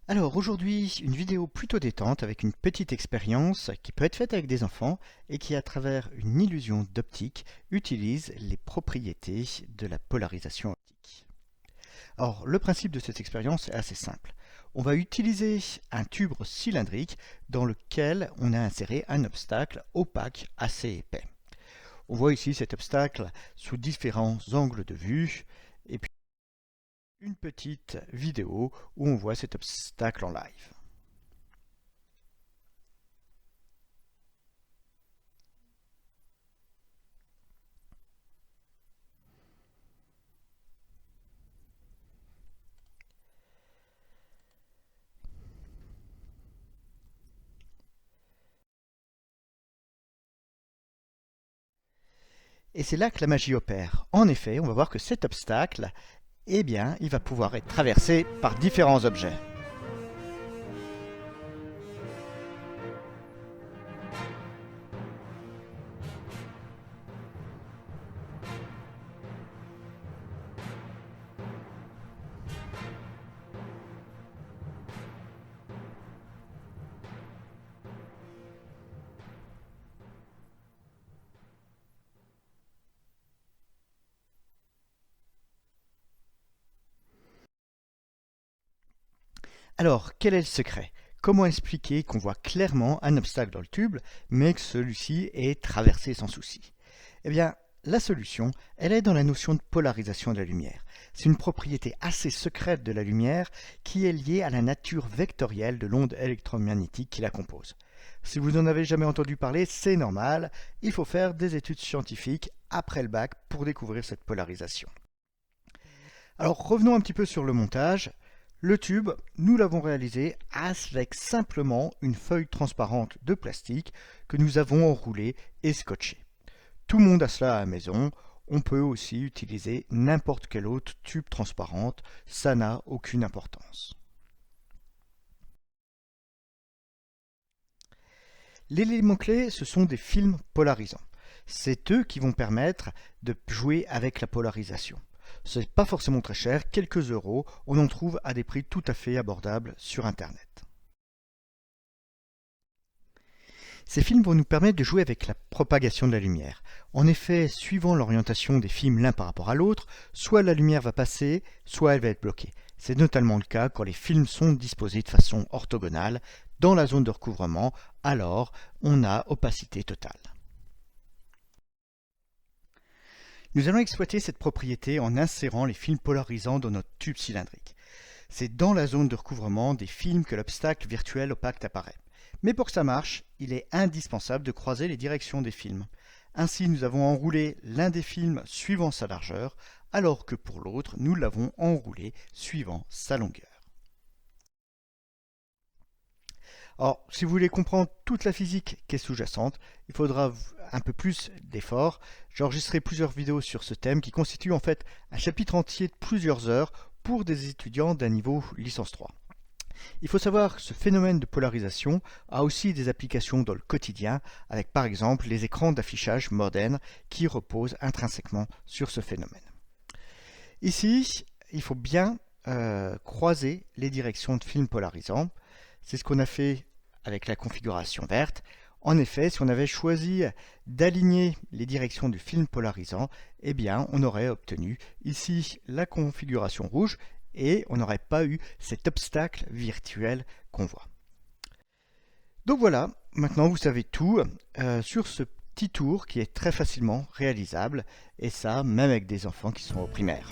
Alors aujourd'hui, une vidéo plutôt détente avec une petite expérience qui peut être faite avec des enfants et qui, à travers une illusion d'optique, utilise les propriétés de la polarisation optique. Alors le principe de cette expérience est assez simple. On va utiliser un tube cylindrique dans lequel on a inséré un obstacle opaque assez épais. On voit ici cet obstacle sous différents angles de vue et puis une petite vidéo où on voit cet obstacle en live. Et c'est là que la magie opère. En effet, on va voir que cet obstacle, eh bien, il va pouvoir être traversé par différents objets. Alors, quel est le secret? Comment expliquer qu'on voit clairement un obstacle dans le tube, mais que celui-ci est traversé sans souci? Eh bien, la solution, elle est dans la notion de polarisation de la lumière. C'est une propriété assez secrète de la lumière qui est liée à la nature vectorielle de l'onde électromagnétique qui la compose. Si vous n'en avez jamais entendu parler, c'est normal, il faut faire des études scientifiques après le bac pour découvrir cette polarisation. Alors revenons un petit peu sur le montage. Le tube, nous l'avons réalisé avec simplement une feuille transparente de plastique que nous avons enroulée et scotchée. Tout le monde a cela à la maison. On peut aussi utiliser n'importe quel autre tube transparente, ça n'a aucune importance. L'élément clé, ce sont des films polarisants. C'est eux qui vont permettre de jouer avec la polarisation. Ce n'est pas forcément très cher, quelques euros, on en trouve à des prix tout à fait abordables sur Internet. Ces films vont nous permettre de jouer avec la propagation de la lumière. En effet, suivant l'orientation des films l'un par rapport à l'autre, soit la lumière va passer, soit elle va être bloquée. C'est notamment le cas quand les films sont disposés de façon orthogonale dans la zone de recouvrement, alors on a opacité totale. Nous allons exploiter cette propriété en insérant les films polarisants dans notre tube cylindrique. C'est dans la zone de recouvrement des films que l'obstacle virtuel opaque apparaît. Mais pour que ça marche, il est indispensable de croiser les directions des films. Ainsi, nous avons enroulé l'un des films suivant sa largeur, alors que pour l'autre, nous l'avons enroulé suivant sa longueur. Alors, si vous voulez comprendre toute la physique qui est sous-jacente, il faudra un peu plus d'efforts. J'ai enregistré plusieurs vidéos sur ce thème qui constituent en fait un chapitre entier de plusieurs heures pour des étudiants d'un niveau licence 3. Il faut savoir que ce phénomène de polarisation a aussi des applications dans le quotidien, avec par exemple les écrans d'affichage modernes qui reposent intrinsèquement sur ce phénomène. Ici, il faut bien croiser les directions de films polarisants. C'est ce qu'on a fait avec la configuration verte. En effet, si on avait choisi d'aligner les directions du film polarisant, eh bien, on aurait obtenu ici la configuration rouge et on n'aurait pas eu cet obstacle virtuel qu'on voit. Donc voilà, maintenant vous savez tout sur ce petit tour qui est très facilement réalisable, et ça même avec des enfants qui sont au primaire.